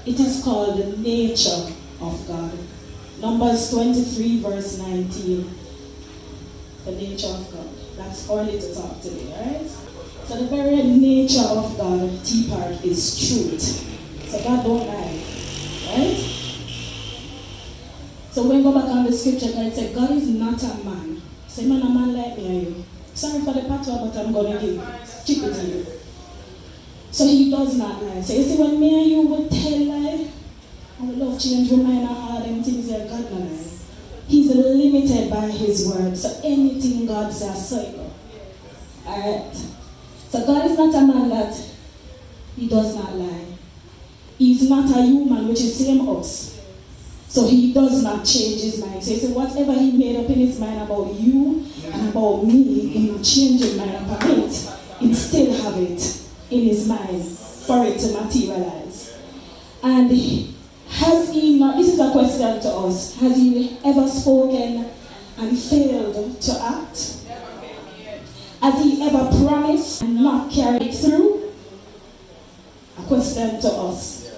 It is called the nature of God. Numbers 23 verse 19. The nature of God. That's our little talk today, alright? So the very nature of God, T-part, is truth. So God don't lie. Right? So when we go back on the scripture, it says God is not a man. Say, man, a man like me and you. Sorry for the patois, but I'm going to chip it to you. So he does not lie. So you see, when me and you would tell lie, I would love change your mind and all them things that God not lie. He's limited by his word. So anything God says, so it go. Alright? So God is not a man that he does not lie. He's not a human, which is same us. So he does not change his mind. So he said, whatever he made up in his mind about you and about me, he will change his mind about it. He still have it in his mind for it to materialize. And has he not, this is a question to us, has he ever spoken and failed to act? Has he ever promised and not carried through? A question to us,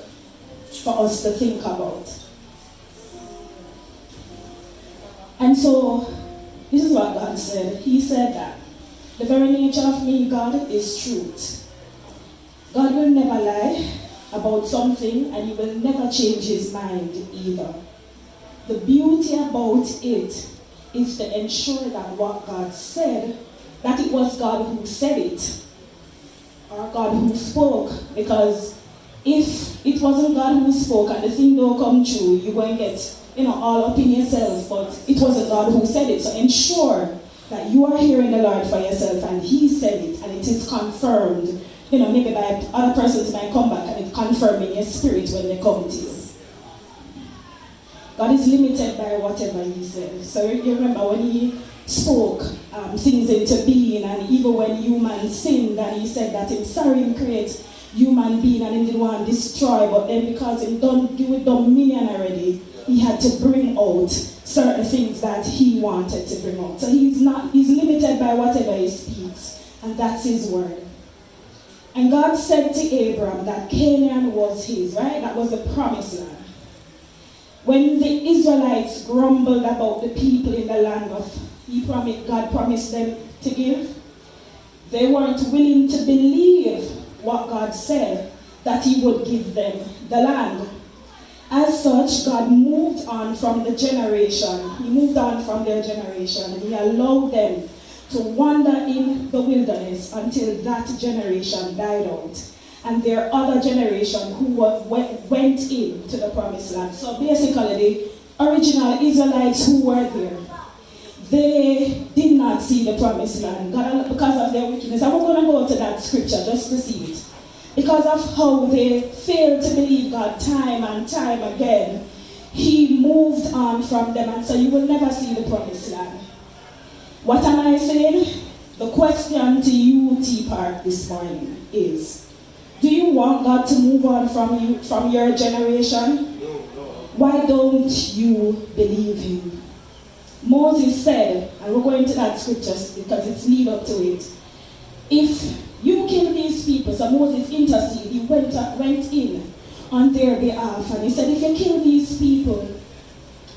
for us to think about. And so, this is what God said. He said that the very nature of me, God, is truth. God will never lie about something, and he will never change his mind either. The beauty about it is to ensure that what God said, that it was God who said it, or God who spoke, because if it wasn't God who spoke and the thing don't come true, you're going to get all up in yourself, but it wasn't God who said it. So ensure that you are hearing the Lord for yourself and he said it and it is confirmed. Maybe by other persons might come back and it confirm in your spirit when they come to you. God is limited by whatever he said. So you remember when he spoke things into being, and even when humans sinned, and he said that he's sorry he create human being and he didn't want to destroy, but then because he don't give it dominion already, he had to bring out certain things that he wanted to bring out. So he's limited by whatever he speaks, and that's his word. And God said to Abraham that Canaan was his, right? That was the promised land. When the Israelites grumbled about the people in the land God promised them to give, they weren't willing to believe what God said, that he would give them the land. As such, God moved on from the generation. He moved on from their generation, and he allowed them to wander in the wilderness until that generation died out. And their other generation who went into the promised land. So basically, the original Israelites who were there, they did not see the promised land because of their wickedness. And we're going to go to that scripture just to see it. Because of how they failed to believe God time and time again, he moved on from them, and so you will never see the promised land. What am I saying? The question to you, T-Part, this morning is, do you want God to move on from you, from your generation? No. Why don't you believe him? Moses said, and we're going to that scripture because it's lead up to it, if you kill these people, so Moses interceded, he went in on their behalf, and he said, if you kill these people,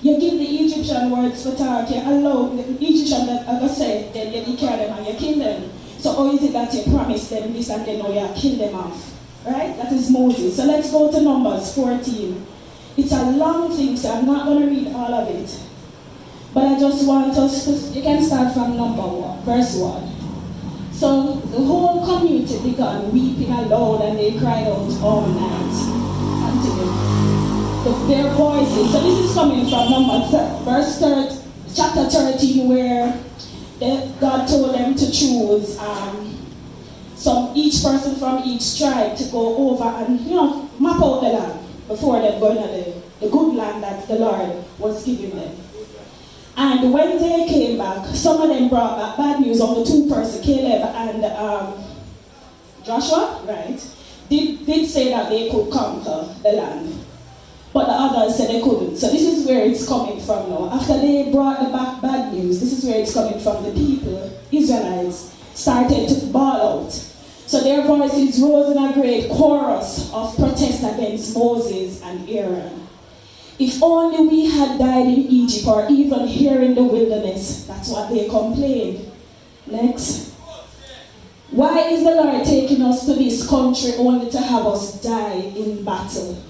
you give the Egyptian words for talk, you allow the Egyptian that ever said, then you carry them and you kill them. So how is it that you promise them this and then now you kill them off? Right? That is Moses. So let's go to Numbers 14. It's a long thing, so I'm not going to read all of it. But I just want us to, you can start from verse 1. So the whole community began weeping aloud and they cried out all night. Continue. Their voices. So this is coming from chapter 13, where God told them to choose each person from each tribe to go over and map out the land before them going to the good land that the Lord was giving them. And when they came back, some of them brought back bad news on the two persons, Caleb and Joshua, right? Did say that they could conquer the land. But the others said they couldn't. So this is where it's coming from now. After they brought the back bad news, this is where it's coming from. The people, Israelites, started to bawl out. their voices rose in a great chorus of protest against Moses and Aaron. If only we had died in Egypt or even here in the wilderness. That's what they complained. Next. Why is the Lord taking us to this country only to have us die in battle?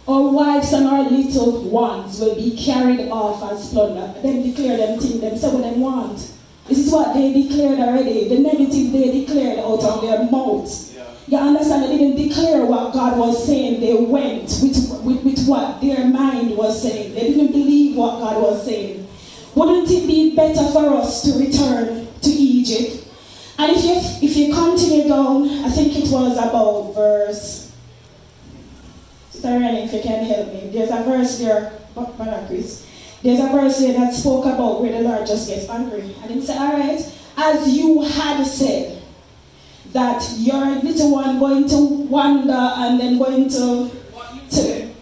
Our wives and our little ones will be carried off as plunder. Them declare them things, them say what they want. This is what they declared already. The negative they declared out of their mouths. You understand? They didn't declare what God was saying. They went with what their mind was saying. They didn't believe what God was saying. Wouldn't it be better for us to return to Egypt? And if you continue down, I think it was about verse. Sorry, if you can help me. There's a verse there, Brother Chris. There's a verse here that spoke about where the Lord just gets angry. And he said, all right, as you had said, that your little one going to wander and then going to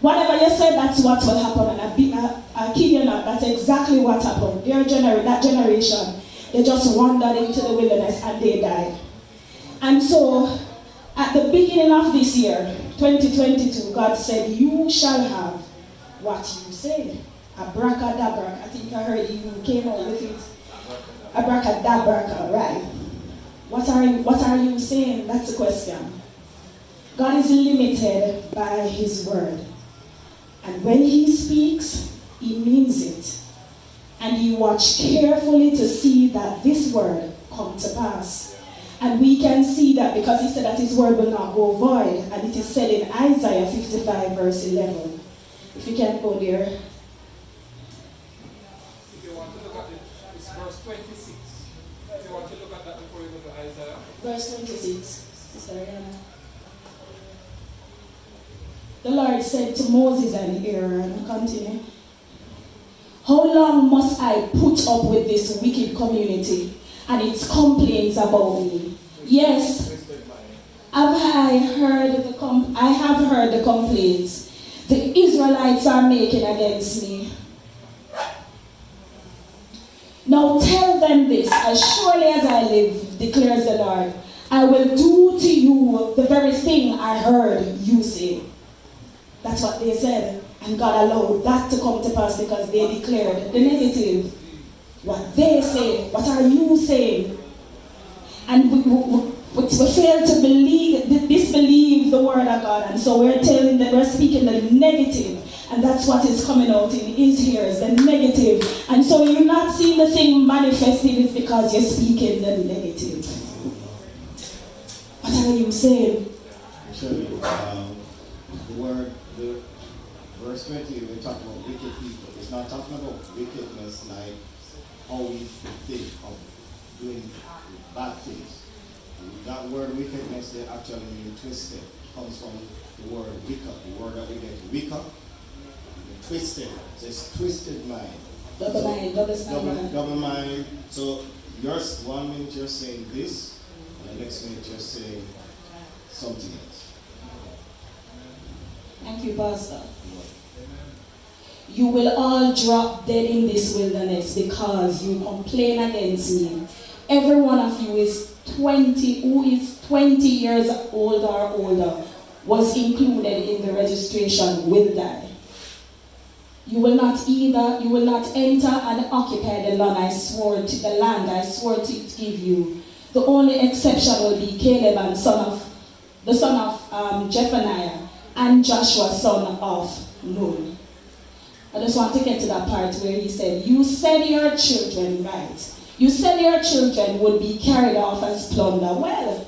whatever you said, that's what will happen. And I kid you not, that's exactly what happened. That generation, they just wandered into the wilderness and they died. And so, at the beginning of this year, 2022, God said, you shall have what you said. Abracadabra. I think I heard you came out with it. Abracadabra, right? What are you saying? That's the question. God is limited by his word. And when he speaks, he means it. And he watched carefully to see that this word come to pass. And we can see that because he said that his word will not go void. And it is said in Isaiah 55 verse 11. If you can go there. If you want to look at it, it's verse 26. If you want to look at that before you go to Isaiah. Verse 26. Sister Rihanna. The Lord said to Moses and Aaron, continue. How long must I put up with this wicked community and its complaints about me? Yes, I have heard the complaints the Israelites are making against me. Now tell them this, as surely as I live, declares the Lord, I will do to you the very thing I heard you say. That's what they said. And God allowed that to come to pass because they declared the negative. What they say, what are you saying? And we fail to disbelieve the word of God. And so we're speaking the negative. And that's what is coming out in his ears, the negative. And so you're not seeing the thing manifesting, it's because you're speaking the negative. What are you saying? Shelly, the word, verse 20, we're talking about wicked people. It's not talking about wickedness like how we think of doing bad things. That word wickedness, they actually mean twisted. It comes from the word wicked, the word that we get wicked, twisted. So it's twisted mind. Double mind. So yours, 1 minute you're saying this, and the next minute you're saying something else. Thank you, Pastor. You will all drop dead in this wilderness because you complain against me. Every one of you who is 20 years old or older was included in the registration will die. You will not enter and occupy the land I swore to give you. The only exception will be Caleb and the son of Jephaniah and Joshua son of Nun. I just want to get to that part where he said, you said your children, right? You said your children would be carried off as plunder. Well,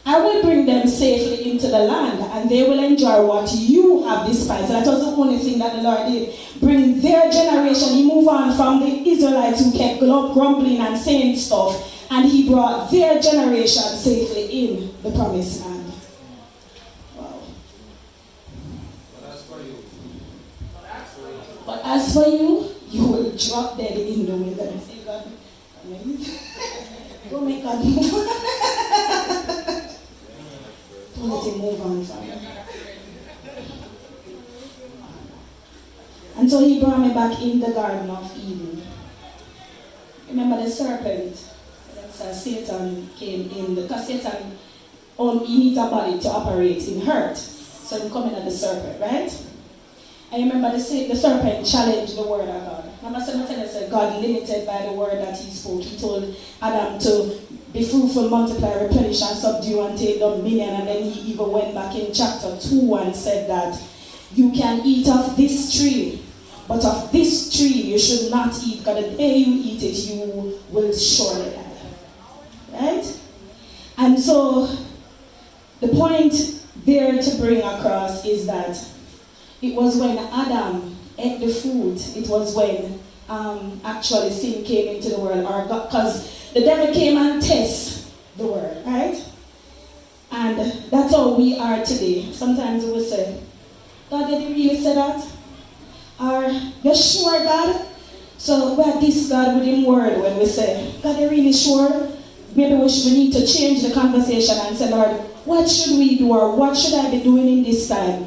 I will bring them safely into the land and they will enjoy what you have despised. That was the only thing that the Lord did. Bring their generation. He moved on from the Israelites who kept grumbling and saying stuff, and he brought their generation safely in the promised land. Wow. But as for you, you will drop dead in the wilderness. Don't make God move. Don't let him move on from you. And so he brought me back in the Garden of Eden. Remember the serpent? That's Satan came in. Because Satan he needs a body to operate in hurt. So he coming at the serpent, right? I remember the serpent challenged the word of God. Remember somebody said God limited by the word that he spoke. He told Adam to be fruitful, multiply, replenish, and subdue and take dominion. And then he even went back in chapter 2 and said that you can eat of this tree, but of this tree you should not eat, because the day you eat it, you will surely die. Right? And so, the point there to bring across is that it was when Adam ate the fruit, it was when actually sin came into the world, or because the devil came and tested the world, right? And that's how we are today. Sometimes we will say, God, did you really say that? Or, you're sure, God? So we are this God with him word when we say, God, you're really sure? Maybe we need to change the conversation and say, Lord, what should we do, or what should I be doing in this time?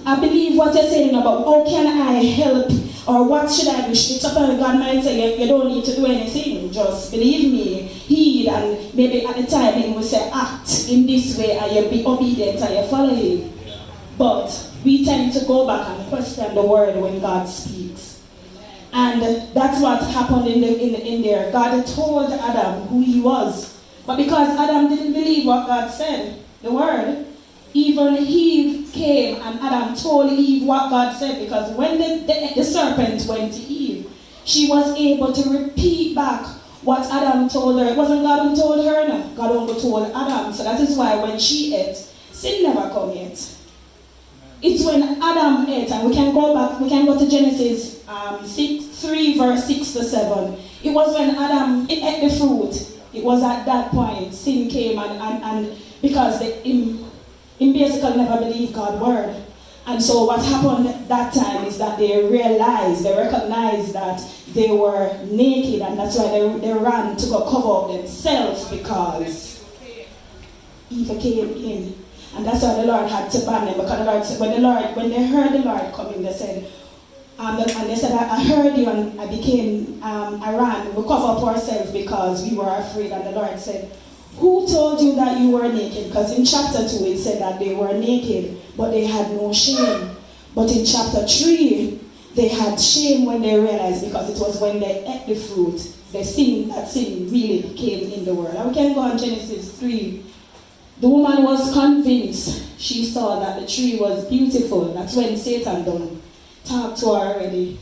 I believe what you're saying about how can I help, or what should I do? It's up and God might say, you don't need to do anything, just believe me, heed, and maybe at the time he will say, act in this way, and you'll be obedient and you follow him. But we tend to go back and question the word when God speaks. And that's what happened in there. God told Adam who he was. But because Adam didn't believe what God said, the word, even Eve came and Adam told Eve what God said, because when the serpent went to Eve, she was able to repeat back what Adam told her. It wasn't God who told her, no. God only told Adam. So that is why when she ate, sin never come yet. It's when Adam ate, and we can go back, we can go to Genesis 3 verse 6 to 7. It was when Adam ate the fruit. It was at that point sin came, and because him basically never believed God's word. And so what happened at that time is that they recognized that they were naked, and that's why they ran to go cover up themselves, because Eve came in. And that's why the Lord had to ban them, because the Lord said, when they heard the Lord coming, they said, and they said, I heard you, and I ran, we cover up ourselves because we were afraid. And the Lord said, who told you that you were naked? Because in chapter 2 it said that they were naked, but they had no shame. But in chapter 3, they had shame when they realized, because it was when they ate the fruit, that sin really came in the world. And we can go on Genesis 3. The woman was convinced. She saw that the tree was beautiful. That's when Satan done talked to her already.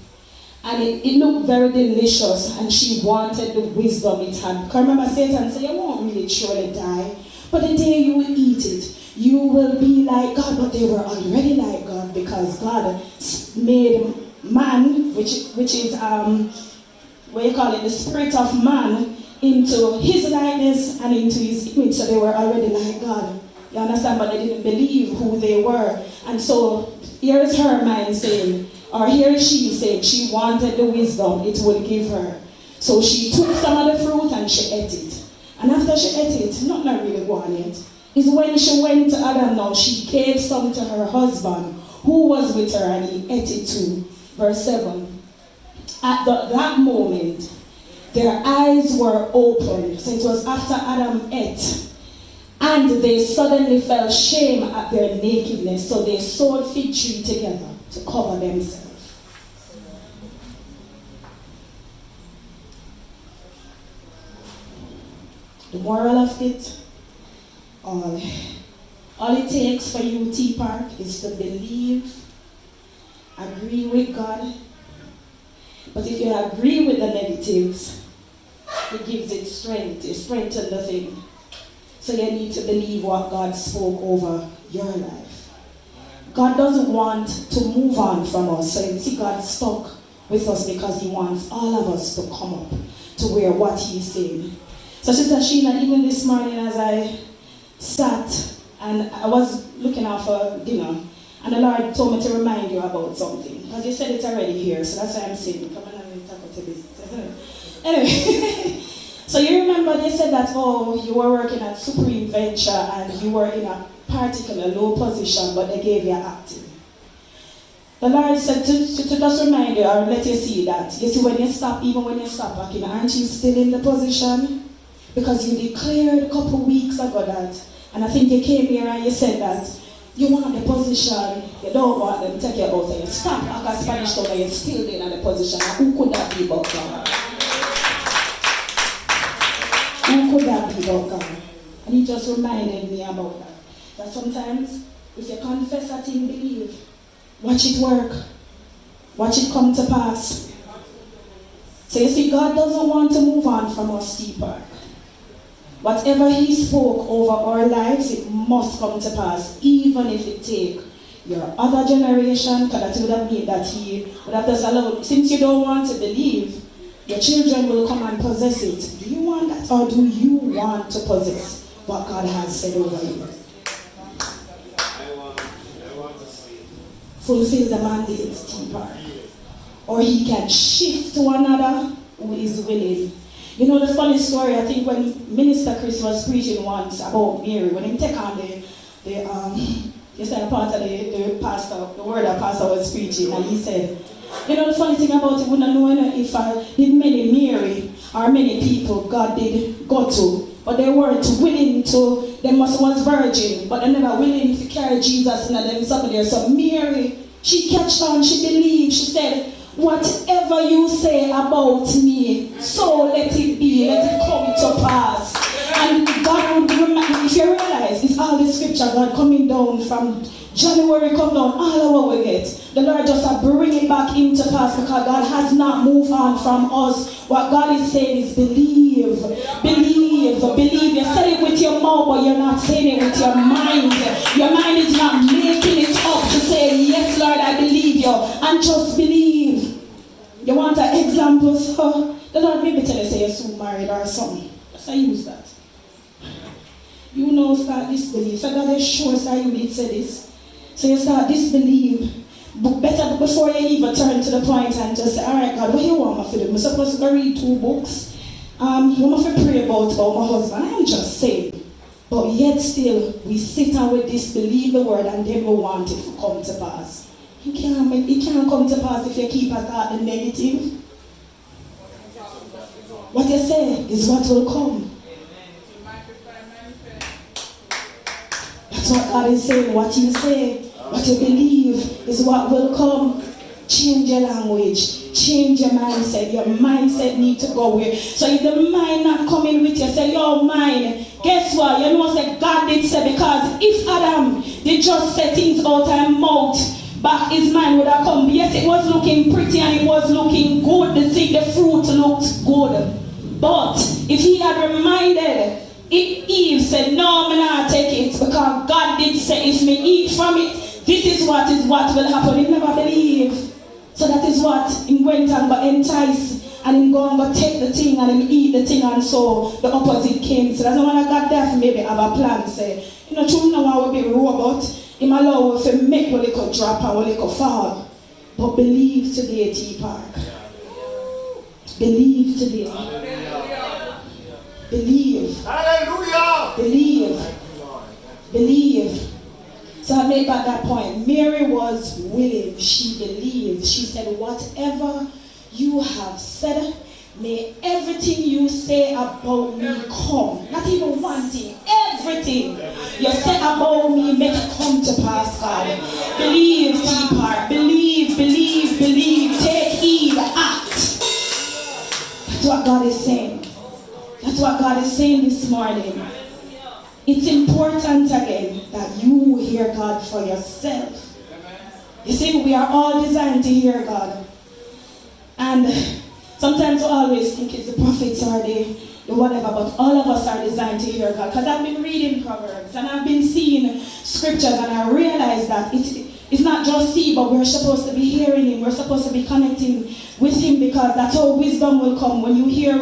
And it looked very delicious, and she wanted the wisdom it had. Because remember, Satan said, you won't really surely die, but the day you eat it, you will be like God. But they were already like God, because God made man, which is, what you call it, the spirit of man, into his likeness and into his image. So they were already like God. You understand? But they didn't believe who they were. And so here is her mind saying, or here is she saying, she wanted the wisdom it would give her. So she took some of the fruit and she ate it. And after she ate it, not really one yet, is when she went to Adam now, she gave some to her husband who was with her, and he ate it too. Verse 7. At that moment, their eyes were opened. So it was after Adam ate. And they suddenly felt shame at their nakedness. So they sewed fig tree together to cover themselves. The moral of it, all it takes for you, T Park, is to believe, agree with God. But if you agree with the negatives, it gives it strength. It strengthens the thing. So you need to believe what God spoke over your life. God doesn't want to move on from us. So you see, God stuck with us because he wants all of us to come up to where what he's saying. So Sister Sheena, even this morning as I sat and I was looking out for dinner, and the Lord told me to remind you about something. Because you said it's already here, so that's why I'm saying, come on and talk about this. Anyway, so you remember they said that, oh, you were working at Supreme Venture and you were in a particular low position, but they gave you acting. The Lord said to just remind you or let you see that. You see, when you stop, even when you stop working, aren't you still in the position? Because you declared a couple weeks ago that And I think you came here and you said that you want the position, you don't want them to take you out, and you stop like a Spanish town and you're still in the position. And who could that be but God? Who could that be but God? And he just reminded me about that. That sometimes, if you confess that thing, believe, watch it work. Watch it come to pass. So you see, God doesn't want to move on from us, T Park. Whatever he spoke over our lives, it must come to pass, even if it take your other generation, because that would have meant that he would have just allowed, since you don't want to believe, your children will come and possess it. Do you want that, or do you want to possess what God has said over you? I want to see. Fulfill the mandate, T Park. Or he can shift to another who is willing. You know the funny story, I think when Minister Chris was preaching once about Mary, when he take on you said part of the pastor, the word that pastor was preaching, and he said, you know the funny thing about it, we don't know if did many Mary or many people God did go to, but they weren't willing to, they was virgin, but they never willing to carry Jesus in them something there. So Mary, she catched on, she believed, she said, whatever you say about me, so let it be, let it come to pass. And God would remind, if you realize, it's all the scripture, God coming down from January, come down, all over we get. The Lord just bring it back into pass because God has not moved on from us. What God is saying is believe, believe, believe. You say it with your mouth, but you're not saying it with your mind. Your mind is not making it up to say, yes, Lord, I believe you. And just believe. You want an example? So the Lord maybe tell you, say you're soon married or something. So use that. You know, start disbelief. So God is sure so you did say this. So you start disbelief. But better before you even turn to the point and just say, all right, God, what you want me to do? I'm supposed to go read 2 books. I want to pray about my husband. I'm just saying. But yet still, we sit and we disbelieve the word and then we want it to come to pass. It can't come to pass if you keep at the negative. What you say is what will come. That's what God is saying. What you say, what you believe is what will come. Change your language. Change your mindset. Your mindset needs to go where. So if the mind not coming with you, say, your mind, guess what? You know what God did say, because if Adam did just say things out and mouth, back his mind would have come. Yes, it was looking pretty and it was looking good. The fruit looked good. But if he had reminded, if Eve said, no, I'm not take it, because God did say, if me eat from it, this is what will happen. He never believed. So that is what he went and got enticed, and he go and go take the thing and he eat the thing, and so the opposite came. So that's why I got there for maybe have a plan. Say, you know, true now I will be robot. He allow us to make what they could drop and what they could fall. But believe today, T Park. Believe today. Believe. Hallelujah. Believe. Believe. So I made back that point. Mary was willing. She believed. She said, whatever you have said, may everything you say about me come. Not even one thing. Everything you say about me, make it come to pass, God. Believe, T Park. Believe, believe, believe. Take heed, act. That's what God is saying. That's what God is saying this morning. It's important again that you hear God for yourself. You see, we are all designed to hear God. And sometimes we always think it's the prophets or the whatever, but all of us are designed to hear God. Because I've been reading Proverbs and I've been seeing scriptures and I realize that it's not just see, but we're supposed to be hearing Him. We're supposed to be connecting with Him, because that's how wisdom will come when you hear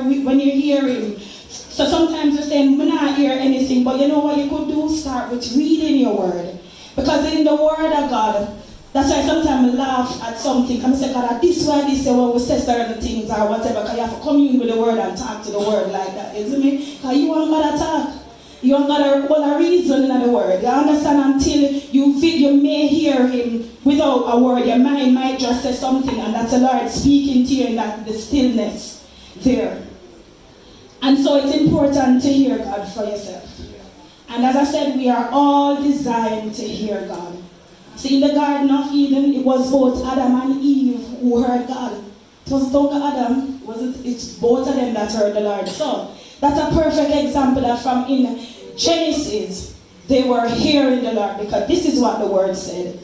Him. So sometimes you're saying, we not hear anything, but you know what you could do? Start with reading your word. Because in the word of God, that's why sometimes I laugh at something. I'm saying, God, this way, when we say certain things or whatever, because you have to commune with the word and talk to the word like that, isn't it? Because you want God to talk. You want God to hold a reason in the word. You understand? Until you may hear Him without a word, your mind might just say something, and that's the Lord speaking to you in that the stillness there. And so it's important to hear God for yourself. And as I said, we are all designed to hear God. See, in the Garden of Eden, it was both Adam and Eve who heard God. It wasn't only Adam, it's both of them that heard the Lord. So, that's a perfect example that from in Genesis, they were hearing the Lord, because this is what the word said.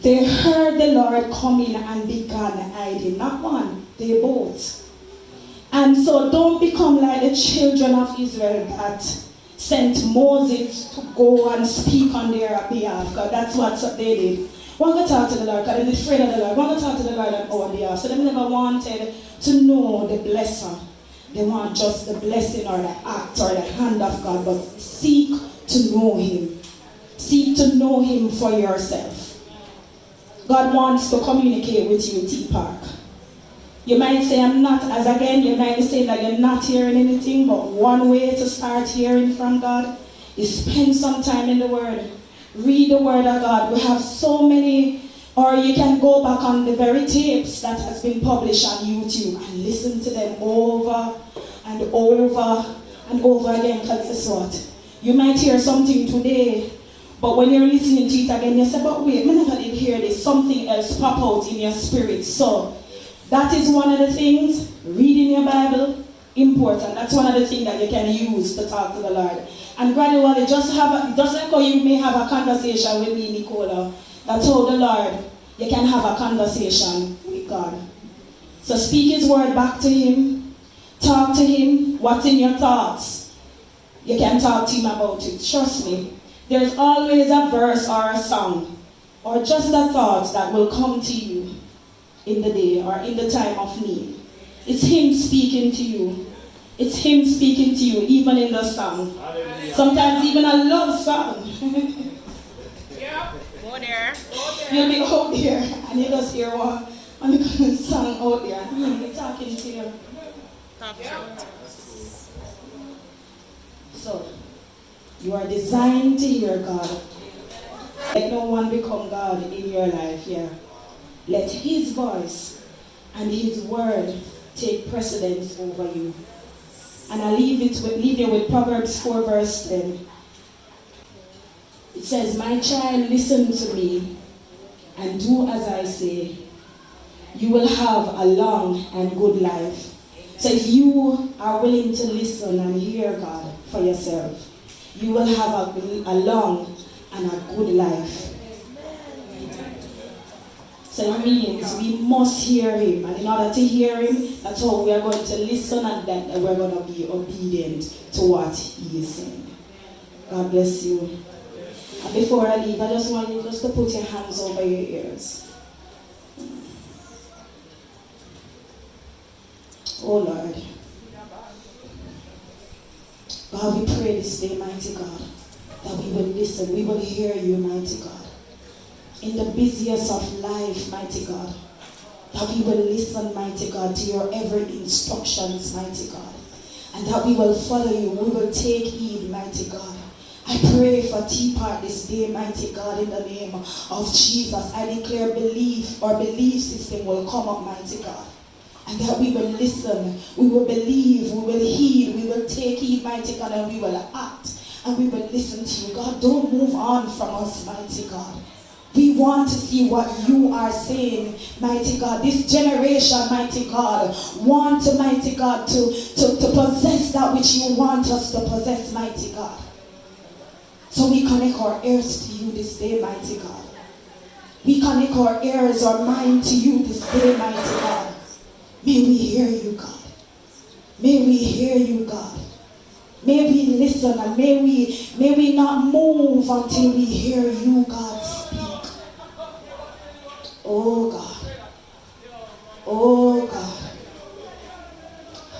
They heard the Lord coming and began hiding. Not one, they both. And so don't become like the children of Israel that sent Moses to go and speak on their behalf, because that's what they did. One could talk to the Lord, because they were afraid of the Lord. One could talk to the Lord on our behalf. So they never wanted to know the blesser. They want just the blessing or the act or the hand of God, but seek to know Him. Seek to know Him for yourself. God wants to communicate with you, T Park. You might say, I'm not, as again, you might say that you're not hearing anything, but one way to start hearing from God is spend some time in the Word. Read the Word of God. We have so many, or you can go back on the very tapes that has been published on YouTube and listen to them over and over and over again, because guess what? You might hear something today, but when you're listening to it again, you say, but wait, I never did hear this. Something else pop out in your spirit. So, that is one of the things. Reading your Bible, important. That's one of the things that you can use to talk to the Lord. And gradually, just like how you may have a conversation with me, Nicola, that's how the Lord, you can have a conversation with God. So speak His word back to Him. Talk to Him. What's in your thoughts? You can talk to Him about it. Trust me. There's always a verse or a song or just a thought that will come to you in the day or in the time of need. It's Him speaking to you. It's Him speaking to you, even in the song. Hallelujah. Sometimes even a love song. Yeah. Go there. You'll be out there and you just hear one song out there. He's talking to you. So, you are designed to hear God. Let no one become God in your life here. Let His voice and His word take precedence over you. And I leave you with Proverbs 4 verse 10. It says, my child, listen to me and do as I say. You will have a long and good life. So if you are willing to listen and hear God for yourself, you will have a long and a good life. So it means we must hear Him. And in order to hear Him, that's how we are going to listen, and then we're going to be obedient to what He is saying. God bless you. And before I leave, I just want you just to put your hands over your ears. Oh Lord. God, we pray this day, mighty God, that we will listen, we will hear you, mighty God. In the busiest of life, mighty God, that we will listen, mighty God, to your every instructions, mighty God, and that we will follow you, we will take heed, mighty God. I pray for T-Part this day, mighty God, in the name of Jesus. I declare belief system will come up, mighty God. And that we will listen, we will believe, we will heed, we will take heed, mighty God, and we will act, and we will listen to you. God, don't move on from us, mighty God. We want to see what you are saying, mighty God. This generation, mighty God, want to, mighty God, to possess that which you want us to possess, mighty God. So we connect our ears to you this day, mighty God. We connect our ears, our mind to you this day, mighty God. May we hear you, God. May we hear you, God. May we listen, and may we not move until we hear you, God, speak. Oh God. Oh God.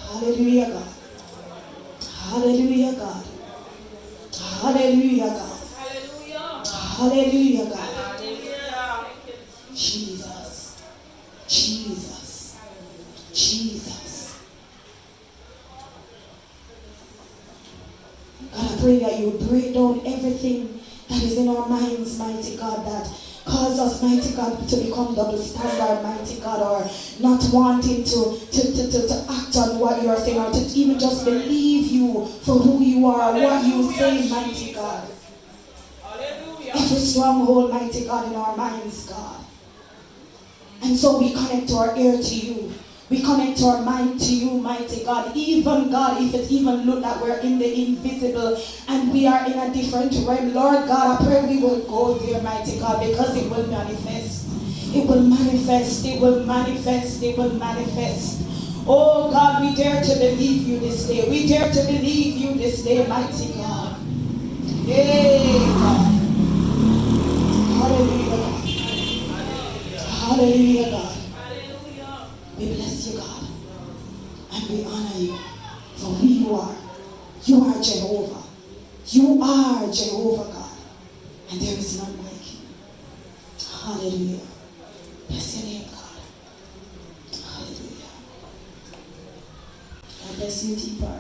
Hallelujah, God. Hallelujah, God. Hallelujah, God. Hallelujah, God. Jesus. Jesus. Jesus. God, I pray that you break down everything that is in our minds, mighty God, that Cause us, mighty God, to become double standard, mighty God, or not wanting to act on what you are saying, or to even just believe you for who you are, what you say, mighty God. Every stronghold, mighty God, in our minds, God. And so we connect our ear to you. We connect our mind to you, mighty God. Even God, if it even look that we're in the invisible and we are in a different realm, Lord God, I pray we will go there, mighty God, because it will manifest. It will manifest. It will manifest. It will manifest. Oh God, we dare to believe you this day. We dare to believe you this day, mighty God. Hey, God. Hallelujah, God. Hallelujah, God. We bless you, God. And we honor you for who you are. You are Jehovah. You are Jehovah, God. And there is none like you. Hallelujah. Bless your name, God. Hallelujah. God bless you, T-Bar.